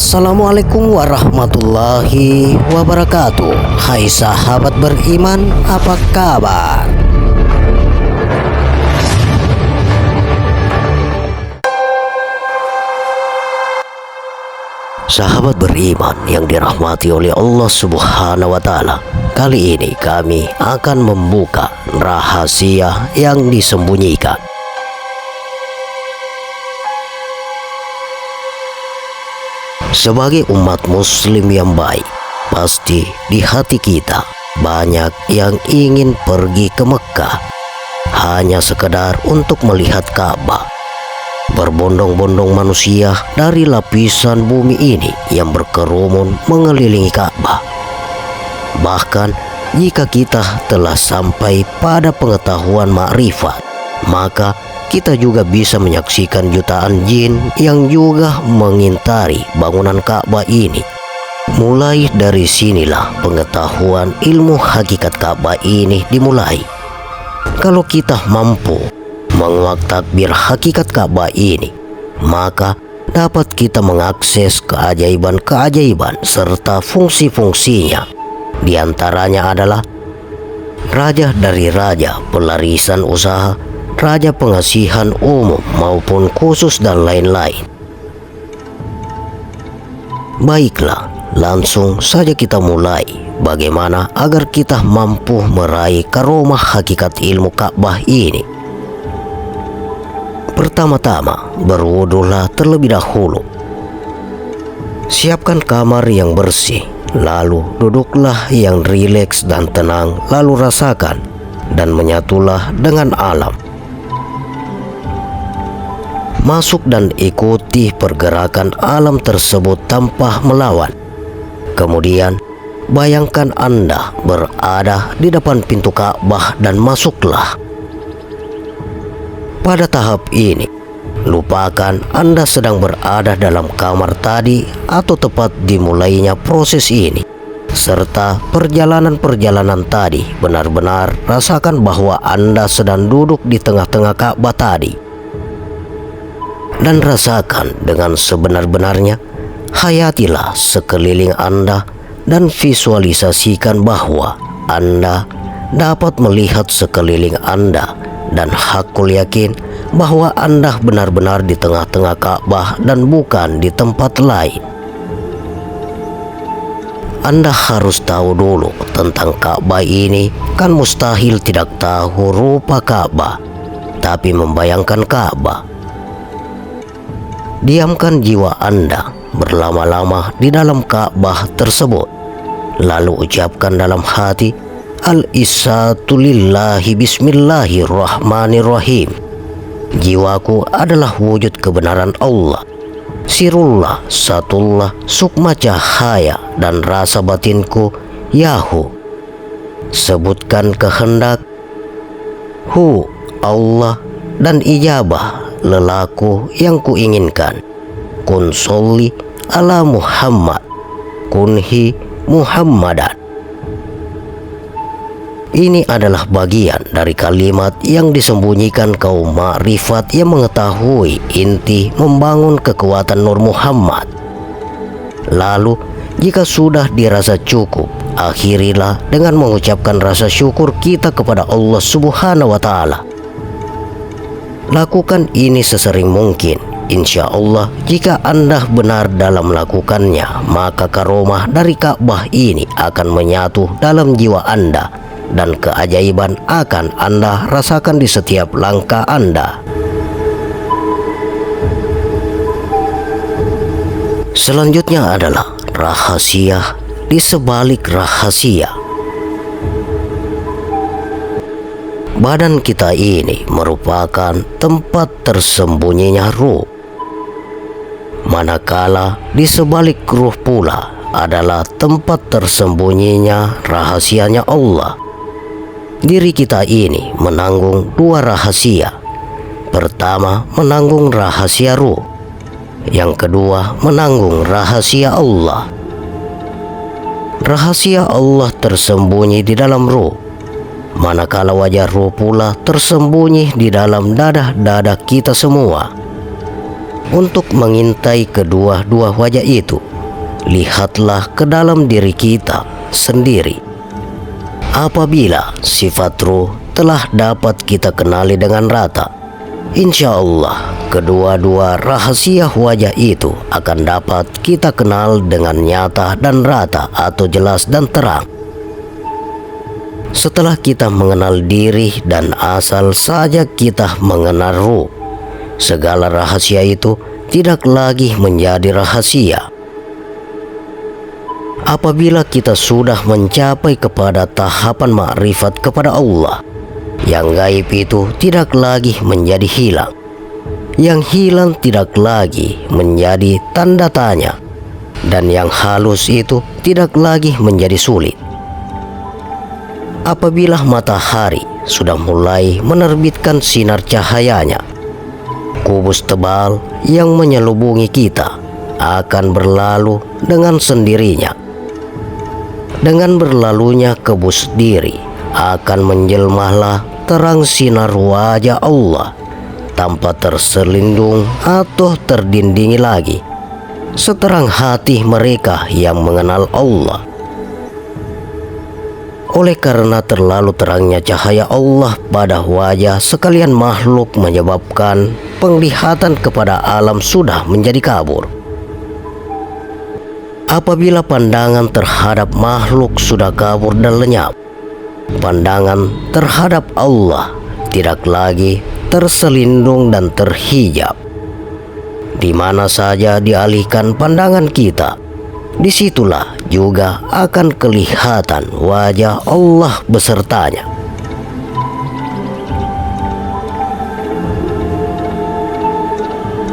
Assalamualaikum warahmatullahi wabarakatuh. Hai sahabat beriman, apa kabar? Sahabat beriman yang dirahmati oleh Allah Subhanahu wa Ta'ala, kali ini kami akan membuka rahasia yang disembunyikan. Sebagai umat muslim yang baik, pasti di hati kita banyak yang ingin pergi ke Mekah hanya sekedar untuk melihat Ka'bah. Berbondong-bondong manusia dari lapisan bumi ini yang berkerumun mengelilingi Ka'bah. Bahkan jika kita telah sampai pada pengetahuan makrifat, maka kita juga bisa menyaksikan jutaan jin yang juga mengintari bangunan Ka'bah ini. Mulai dari sinilah pengetahuan ilmu hakikat Ka'bah ini dimulai. Kalau kita mampu menguak takbir hakikat Ka'bah ini, maka dapat kita mengakses keajaiban-keajaiban serta fungsi-fungsinya. Di antaranya adalah raja dari raja, pelarisan usaha, raja pengasihan umum maupun khusus dan lain-lain. Baiklah, langsung saja kita mulai bagaimana agar kita mampu meraih karomah hakikat ilmu Ka'bah ini. Pertama-tama, berwudulah terlebih dahulu. Siapkan kamar yang bersih, lalu duduklah yang rileks dan tenang, lalu rasakan dan menyatulah dengan alam. Masuk dan ikuti pergerakan alam tersebut tanpa melawan. Kemudian bayangkan Anda berada di depan pintu Ka'bah dan masuklah. Pada tahap ini, lupakan Anda sedang berada dalam kamar tadi atau tepat dimulainya proses ini, serta perjalanan-perjalanan tadi. Benar-benar rasakan bahwa Anda sedang duduk di tengah-tengah Ka'bah tadi. Dan rasakan dengan sebenar-benarnya, hayatilah sekeliling Anda dan visualisasikan bahwa Anda dapat melihat sekeliling Anda, dan hakul yakin bahwa Anda benar-benar di tengah-tengah Ka'bah dan bukan di tempat lain. Anda harus tahu dulu tentang Ka'bah ini, kan mustahil tidak tahu rupa Ka'bah, tapi membayangkan Ka'bah. Diamkan jiwa Anda berlama-lama di dalam Ka'bah tersebut, lalu ucapkan dalam hati, Al-Isatu lillahi bismillahirrahmanirrahim. Jiwaku adalah wujud kebenaran Allah, sirullah, satullah, sukma cahaya dan rasa batinku Yahu. Sebutkan kehendak Hu Allah dan ijabah lelaku yang kuinginkan. Kun sholli ala Muhammad, kunhi Muhammadan. Ini adalah bagian dari kalimat yang disembunyikan kaum makrifat yang mengetahui inti membangun kekuatan Nur Muhammad. Lalu, jika sudah dirasa cukup, akhirilah dengan mengucapkan rasa syukur kita kepada Allah Subhanahu wa Ta'ala. Lakukan ini sesering mungkin. Insya Allah, jika Anda benar dalam melakukannya, maka karomah dari Ka'bah ini akan menyatu dalam jiwa Anda, dan keajaiban akan Anda rasakan di setiap langkah Anda. Selanjutnya adalah rahasia di sebalik rahasia. Badan kita ini merupakan tempat tersembunyinya ruh, manakala di sebalik ruh pula adalah tempat tersembunyinya rahasianya Allah. Diri kita ini menanggung dua rahasia. Pertama, menanggung rahasia ruh. Yang kedua, menanggung rahasia Allah. Rahasia Allah tersembunyi di dalam ruh, manakala wajah ruh pula tersembunyi di dalam dada-dada kita semua. Untuk mengintai kedua-dua wajah itu, lihatlah ke dalam diri kita sendiri. Apabila sifat ruh telah dapat kita kenali dengan rata, insya Allah kedua-dua rahasia wajah itu akan dapat kita kenal dengan nyata dan rata atau jelas dan terang. Setelah kita mengenal diri dan asal saja kita mengenal ruh, segala rahasia itu tidak lagi menjadi rahasia. Apabila kita sudah mencapai kepada tahapan makrifat kepada Allah, yang gaib itu tidak lagi menjadi hilang. Yang hilang tidak lagi menjadi tanda tanya, dan yang halus itu tidak lagi menjadi sulit. Apabila matahari sudah mulai menerbitkan sinar cahayanya, kubus tebal yang menyelubungi kita akan berlalu dengan sendirinya. Dengan berlalunya kubus diri akan menjelmalah terang sinar wajah Allah tanpa terselindung atau terdindingi lagi, seterang hati mereka yang mengenal Allah. Oleh karena terlalu terangnya cahaya Allah pada wajah sekalian makhluk menyebabkan penglihatan kepada alam sudah menjadi kabur. Apabila pandangan terhadap makhluk sudah kabur dan lenyap, pandangan terhadap Allah tidak lagi terselindung dan terhijab. Di mana saja dialihkan pandangan kita, disitulah juga akan kelihatan wajah Allah besertanya.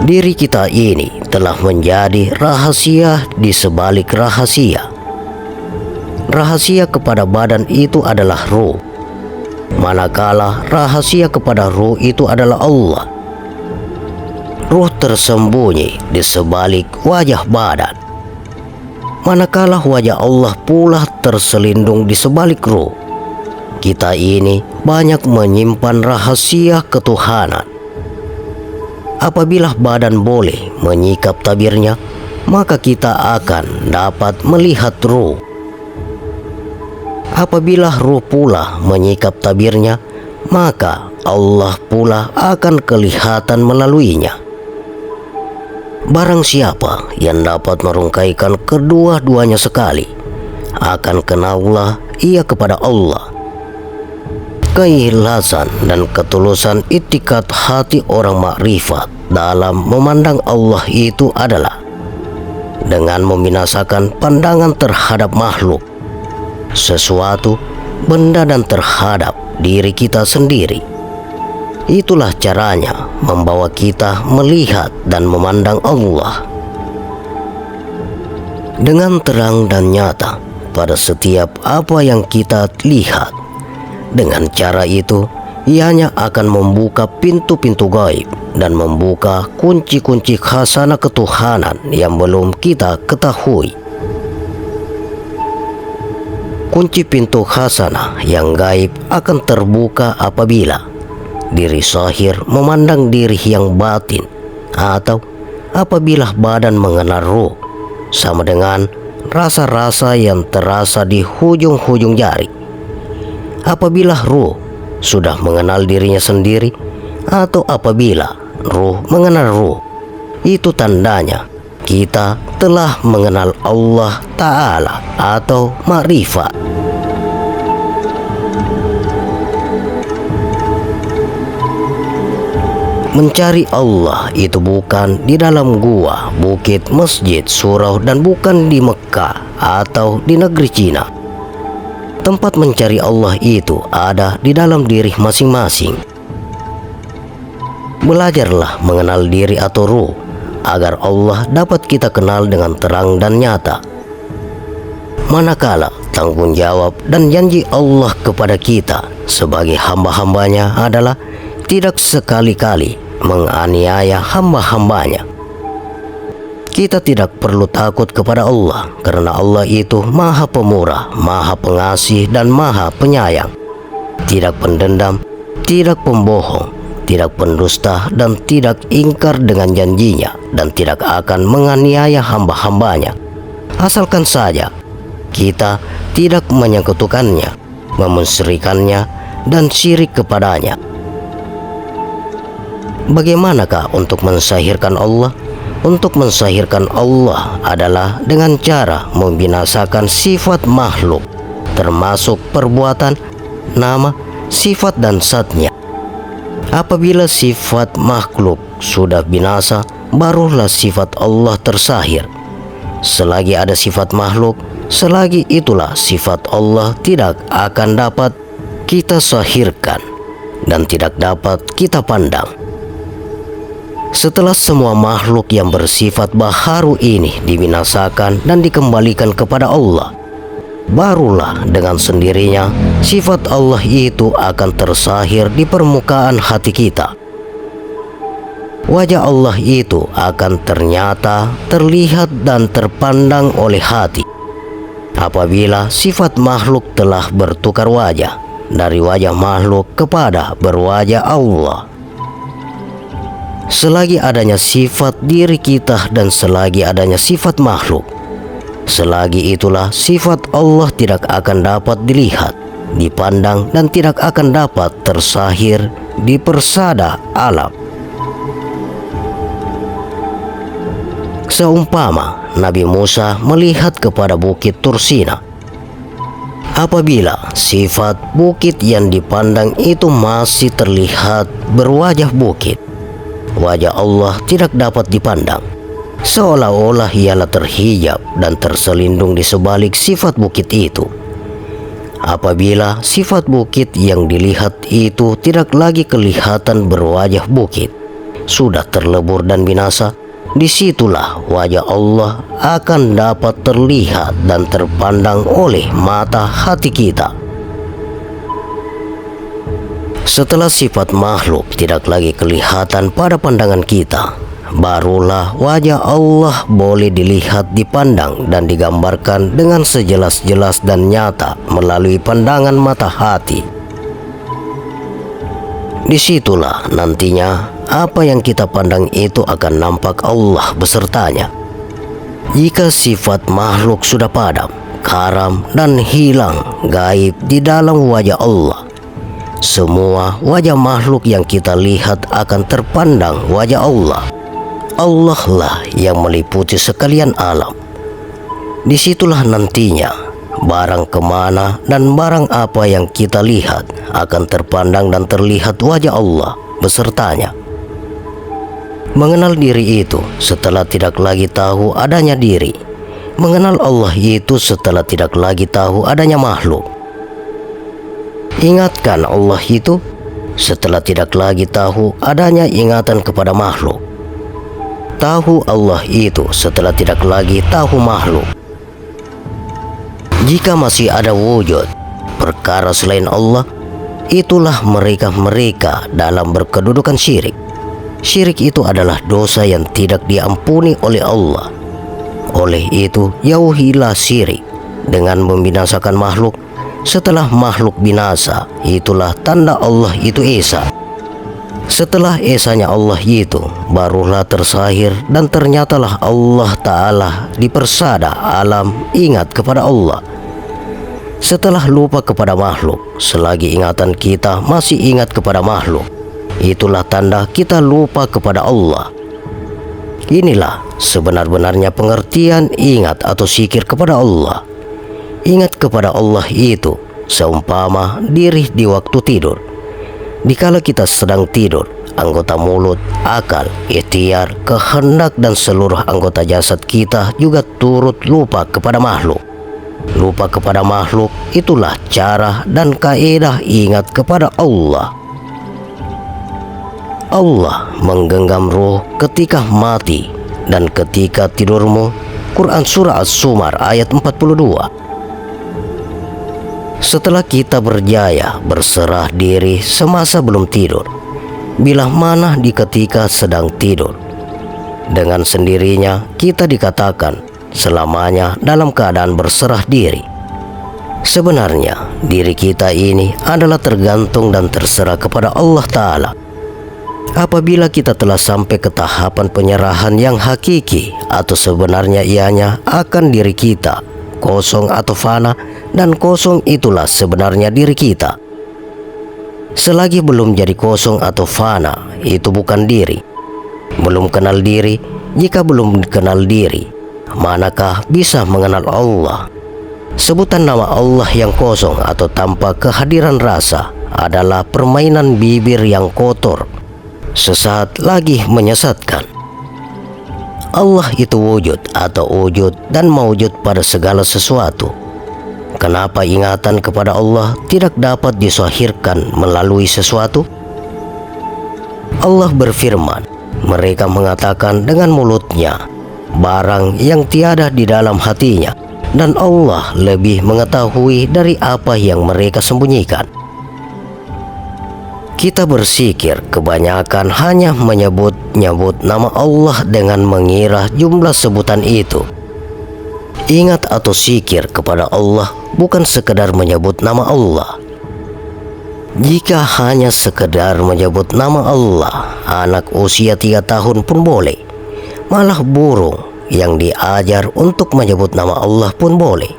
Diri kita ini telah menjadi rahasia di sebalik rahasia. Rahasia kepada badan itu adalah ruh, manakala rahasia kepada ruh itu adalah Allah. Ruh tersembunyi di sebalik wajah badan, manakala wajah Allah pula terselindung di sebalik ruh. Kita ini banyak menyimpan rahasia ketuhanan. Apabila badan boleh menyikap tabirnya, maka kita akan dapat melihat ruh. Apabila ruh pula menyikap tabirnya, maka Allah pula akan kelihatan melaluinya. Barang siapa yang dapat merungkaikan kedua-duanya sekali, akan kenallah ia kepada Allah. Keikhlasan dan ketulusan itikad hati orang makrifat dalam memandang Allah itu adalah dengan membinasakan pandangan terhadap makhluk, sesuatu, benda dan terhadap diri kita sendiri. Itulah caranya membawa kita melihat dan memandang Allah dengan terang dan nyata pada setiap apa yang kita lihat. Dengan cara itu, ianya akan membuka pintu-pintu gaib dan membuka kunci-kunci khazanah ketuhanan yang belum kita ketahui. Kunci pintu khazanah yang gaib akan terbuka apabila diri zahir memandang diri yang batin, atau apabila badan mengenal ruh, sama dengan rasa-rasa yang terasa di hujung-hujung jari. Apabila ruh sudah mengenal dirinya sendiri, atau apabila ruh mengenal ruh, itu tandanya kita telah mengenal Allah Ta'ala atau makrifat. Mencari Allah itu bukan di dalam gua, bukit, masjid, surau, dan bukan di Mekah atau di negeri Cina. Tempat mencari Allah itu ada di dalam diri masing-masing. Belajarlah mengenal diri atau ruh, agar Allah dapat kita kenal dengan terang dan nyata. Manakala tanggung jawab dan janji Allah kepada kita sebagai hamba-hambanya adalah tidak sekali-kali menganiaya hamba-hambanya. Kita tidak perlu takut kepada Allah, karena Allah itu Maha Pemurah, Maha Pengasih, dan Maha Penyayang. Tidak pendendam, tidak pembohong, tidak pendusta, dan tidak ingkar dengan janjinya, dan tidak akan menganiaya hamba-hambanya. asalkan saja kita tidak menyekutukannya, memusyrikannya, dan syirik kepadanya. Bagaimanakah untuk mensahirkan Allah? Untuk mensahirkan Allah adalah dengan cara membinasakan sifat makhluk, termasuk perbuatan, nama, sifat, dan zatnya. Apabila sifat makhluk sudah binasa, barulah sifat Allah tersahir. Selagi ada sifat makhluk, selagi itulah sifat Allah tidak akan dapat kita sahirkan dan tidak dapat kita pandang. Setelah semua makhluk yang bersifat baharu ini dibinasakan dan dikembalikan kepada Allah, barulah dengan sendirinya sifat Allah itu akan tersahir di permukaan hati kita. Wajah Allah itu akan ternyata, terlihat, dan terpandang oleh hati. Apabila sifat makhluk telah bertukar wajah dari wajah makhluk kepada berwajah Allah. Selagi adanya sifat diri kita dan selagi adanya sifat makhluk, selagi itulah sifat Allah tidak akan dapat dilihat, dipandang, dan tidak akan dapat tersahir di persada alam. Seumpama Nabi Musa melihat kepada bukit Tursina. Apabila sifat bukit yang dipandang itu masih terlihat berwajah bukit, wajah Allah tidak dapat dipandang, seolah-olah ialah terhijab dan terselindung di sebalik sifat bukit itu. Apabila sifat bukit yang dilihat itu tidak lagi kelihatan berwajah bukit, sudah terlebur dan binasa, disitulah wajah Allah akan dapat terlihat dan terpandang oleh mata hati kita. Setelah sifat makhluk tidak lagi kelihatan pada pandangan kita, barulah wajah Allah boleh dilihat, dipandang, dan digambarkan dengan sejelas-jelas dan nyata melalui pandangan mata hati. Disitulah nantinya apa yang kita pandang itu akan nampak Allah besertanya. Jika sifat makhluk sudah padam, karam, dan hilang gaib di dalam wajah Allah, semua wajah makhluk yang kita lihat akan terpandang wajah Allah. Allah lah yang meliputi sekalian alam. Disitulah nantinya barang kemana dan barang apa yang kita lihat akan terpandang dan terlihat wajah Allah besertanya. Mengenal diri itu setelah tidak lagi tahu adanya diri. Mengenal Allah itu setelah tidak lagi tahu adanya makhluk. Ingatkan Allah itu setelah tidak lagi tahu adanya ingatan kepada makhluk. Tahu Allah itu setelah tidak lagi tahu makhluk. Jika masih ada wujud perkara selain Allah, itulah mereka dalam berkedudukan syirik. Syirik itu adalah dosa yang tidak diampuni oleh Allah. Oleh itu, jauhilah syirik dengan membinasakan makhluk. Setelah makhluk binasa, itulah tanda Allah itu esa. Setelah esanya Allah itu, barulah tersahir dan ternyatalah Allah Ta'ala di persada alam ingat kepada Allah. Setelah lupa kepada makhluk, selagi ingatan kita masih ingat kepada makhluk, itulah tanda kita lupa kepada Allah. Inilah sebenar-benarnya pengertian ingat atau zikir kepada Allah. Ingat kepada Allah itu seumpama diri di waktu tidur. Dikala kita sedang tidur, anggota mulut, akal, ikhtiar, kehendak, dan seluruh anggota jasad kita juga turut lupa kepada makhluk. Lupa kepada makhluk itulah cara dan kaedah ingat kepada Allah. Allah menggenggam ruh ketika mati dan ketika tidurmu. Quran Surah As-Zumar ayat 42. Setelah kita berjaya berserah diri semasa belum tidur, bila mana di ketika sedang tidur, dengan sendirinya kita dikatakan selamanya dalam keadaan berserah diri. Sebenarnya diri kita ini adalah tergantung dan terserah kepada Allah Ta'ala. Apabila kita telah sampai ke tahapan penyerahan yang hakiki atau sebenarnya ianya akan diri kita, kosong atau fana, dan kosong itulah sebenarnya diri kita. Selagi belum jadi kosong atau fana, itu bukan diri. Belum kenal diri, jika belum kenal diri, manakah bisa mengenal Allah? Sebutan nama Allah yang kosong atau tanpa kehadiran rasa adalah permainan bibir yang kotor, sesat lagi menyesatkan. Allah itu wujud atau wujud dan mewujud pada segala sesuatu. Kenapa ingatan kepada Allah tidak dapat disahirkan melalui sesuatu? Allah berfirman, mereka mengatakan dengan mulutnya barang yang tiada di dalam hatinya, dan Allah lebih mengetahui dari apa yang mereka sembunyikan. Kita bersikir kebanyakan hanya menyebut-nyebut nama Allah dengan mengira jumlah sebutan itu. Ingat atau sikir kepada Allah bukan sekedar menyebut nama Allah. Jika hanya sekedar menyebut nama Allah, anak usia 3 tahun pun boleh. Malah burung yang diajar untuk menyebut nama Allah pun boleh.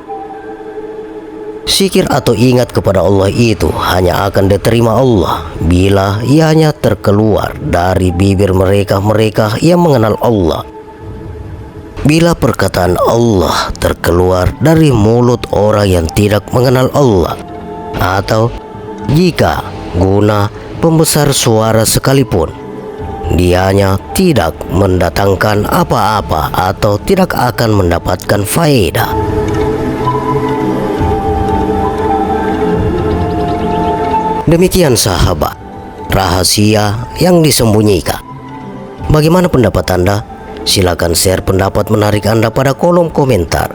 Sikir atau ingat kepada Allah itu hanya akan diterima Allah bila ianya terkeluar dari bibir mereka yang mengenal Allah. Bila perkataan Allah terkeluar dari mulut orang yang tidak mengenal Allah, atau jika guna pembesar suara sekalipun, dianya tidak mendatangkan apa-apa atau tidak akan mendapatkan faedah. Demikian sahabat, rahasia yang disembunyikan. Bagaimana pendapat Anda? Silakan share pendapat menarik Anda pada kolom komentar.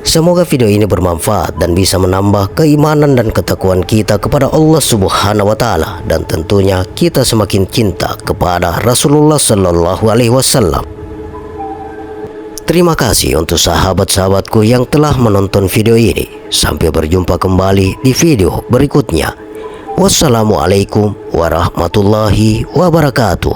Semoga video ini bermanfaat dan bisa menambah keimanan dan ketakwaan kita kepada Allah Subhanahu wa Ta'ala, dan tentunya kita semakin cinta kepada Rasulullah Sallallahu Alaihi Wasallam. Terima kasih untuk sahabat-sahabatku yang telah menonton video ini. Sampai berjumpa kembali di video berikutnya. Wassalamualaikum warahmatullahi wabarakatuh.